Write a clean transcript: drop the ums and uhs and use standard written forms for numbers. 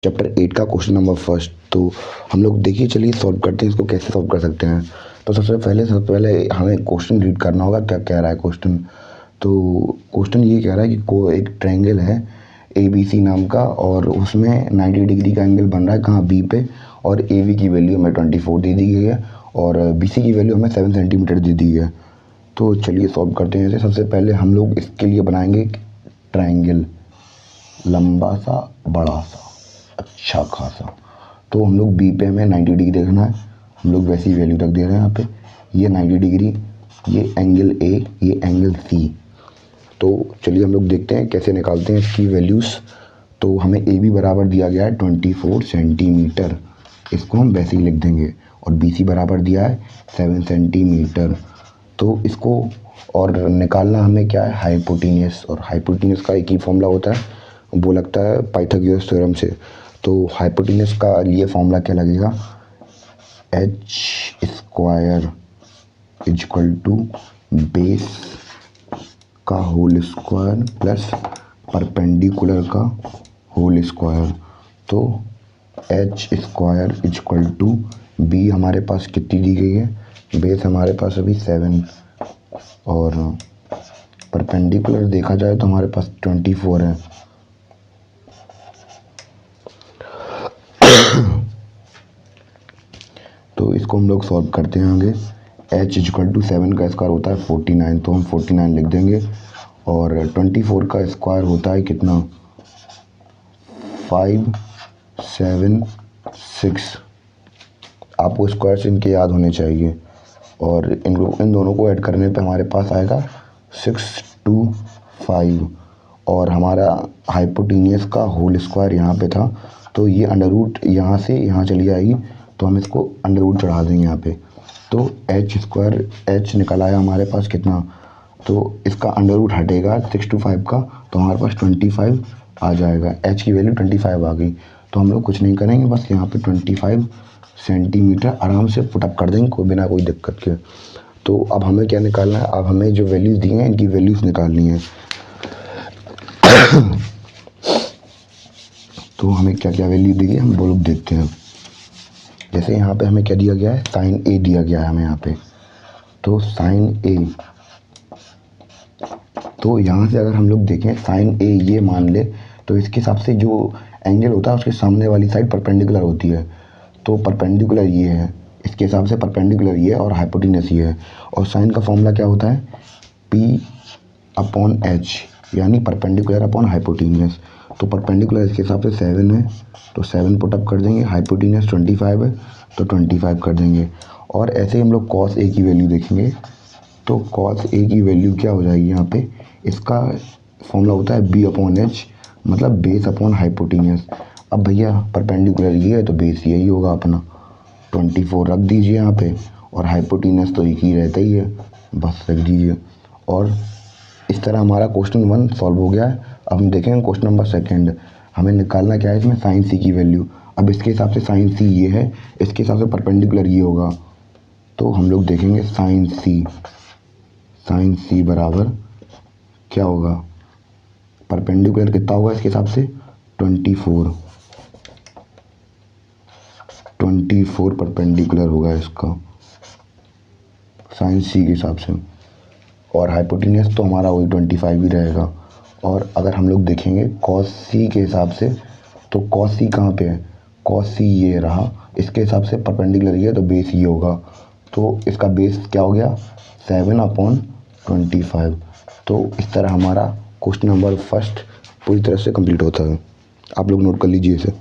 Chapter 8 का question number first. तो हम लोग देखिए, चलिए सॉल्व करते हैं इसको, कैसे सॉल्व कर सकते हैं। तो सबसे पहले हमें क्वेश्चन रीड करना होगा, क्या कह रहा है क्वेश्चन। तो क्वेश्चन ये कह रहा है कि एक ट्रायंगल है ABC नाम का, और उसमें 90 डिग्री का एंगल बन रहा है कहाँ, B पे, और AB की वैल्यू हमें 24 दे दी गई है, और BC की वैल्यू हमें 7 सेंटीमीटर दे दी है। तो चलिए सॉल्व करते हैं। सबसे पहले हम लोग इसके लिए बनाएंगे ट्रायंगल, लंबा सा, बड़ा सा, अच्छा खासा। तो हम लोग B पे हमें 90 डिग्री रखना है, हम लोग वैसी वैल्यू रख दे रहे हैं यहाँ पे। ये 90 डिग्री, ये एंगल A, ये एंगल C। तो चलिए हम लोग देखते हैं कैसे निकालते हैं इसकी वैल्यूज़। तो हमें AB बराबर दिया गया है 24 सेंटीमीटर, इसको हम वैसे ही लिख देंगे, और BC बराबर दिया है 7 सेंटीमीटर। तो इसको और निकालना हमें क्या है, हाइपोटेन्यूस, और हाइपोटेन्यूस का एक ही फॉर्मूला होता है, वो लगता है पाइथागोरस थ्योरम से। तो हाइपोटेन्यूस का लिए फॉर्मूला क्या लगेगा, h square equal to base का होल स्क्वायर प्लस परपेंडिकुलर का होल स्क्वायर। तो h square equal to b हमारे पास कितनी दी गई है, बेस हमारे पास अभी 7, और परपेंडिकुलर देखा जाए तो हमारे पास 24 है। तो इसको हम लोग सॉल्व करते हैं आगे। h इक्वल टू 7 का स्क्वायर होता है 49, तो हम 49 लिख देंगे, और 24 का स्क्वायर होता है कितना, 576। आपको स्क्वायर इनके याद होने चाहिए, और इन दोनों को ऐड करने पे हमारे पास आएगा 625, और हमारा हाइपोटेन्यूस का होल स्क्वायर यहाँ पे था, तो ये अंडर रूट यहाँ से यहाँ चली जाएगी, तो हम इसको अंडर रूट चढ़ा देंगे यहाँ पे। तो h स्क्वायर, h निकल आया हमारे पास कितना, तो इसका अंडर रूट हटेगा 625 का, तो हमारे पास 25 आ जाएगा, h की वैल्यू 25 आ गई। तो हम लोग कुछ नहीं करेंगे, बस यहाँ पे 25 सेंटीमीटर आराम से पुटअप कर देंगे, कोई बिना कोई दिक्कत के। तो अब हमें क्या निकालना है, अब हमें जो वैल्यूज़ दी हैं इनकी वैल्यूज़ निकालनी है। तो हमें क्या क्या वैल्यू दी गई हम वो लोग देखते हैं। जैसे यहाँ पे हमें क्या दिया गया है, साइन A दिया गया है हमें यहाँ पे। तो साइन A, तो यहाँ से अगर हम लोग देखें साइन A ये मान ले, तो इसके हिसाब से जो एंगल होता है उसके सामने वाली साइड परपेंडिकुलर होती है। तो परपेंडिकुलर ये है, इसके हिसाब से परपेंडिकुलर ये है, और हाइपोटेन्यूस ये है। और साइन का फॉर्मूला क्या होता है, P/H, यानी परपेंडिकुलर अपॉन हाइपोटेन्यूस। तो परपेंडिकुलर इसके हिसाब से 7 है, तो 7 पुटअप कर देंगे, हाइपोटेन्यूस 25 है तो 25 कर देंगे। और ऐसे ही हम लोग कॉस A की वैल्यू देखेंगे। तो कॉस A की वैल्यू क्या हो जाएगी, यहाँ पे इसका फॉर्मूला होता है B/H, मतलब बेस अपॉन हाइपोटेन्यूस। अब भैया परपेंडिकुलर ये है तो बेस यही होगा अपना, 24 रख दीजिए यहाँ पे, और हाइपोटेन्यूस तो एक ही रहता ही है, बस रख दीजिए। और इस तरह हमारा क्वेश्चन 1 सॉल्व हो गया है। अब हम देखेंगे क्वेश्चन नंबर 2। हमें निकालना क्या है इसमें, साइन C की वैल्यू। अब इसके हिसाब से साइन C ये है, इसके हिसाब से परपेंडिकुलर ये होगा। तो हम लोग देखेंगे साइन C बराबर क्या होगा, परपेंडिकुलर कितना होगा इसके हिसाब से 24 परपेंडिकुलर होगा इसका साइन C के हिसाब से, और हाइपोटेन्यूस तो हमारा वही 25 ही रहेगा। और अगर हम लोग देखेंगे कॉस C के हिसाब से, तो कॉस C कहाँ पे है, कॉस C ये रहा, इसके हिसाब से परपेंडिकुलर ये है तो बेस ये होगा। तो इसका बेस क्या हो गया, 7/25। तो इस तरह हमारा क्वेश्चन नंबर फर्स्ट पूरी तरह से कंप्लीट होता है। आप लोग नोट कर लीजिए इसे।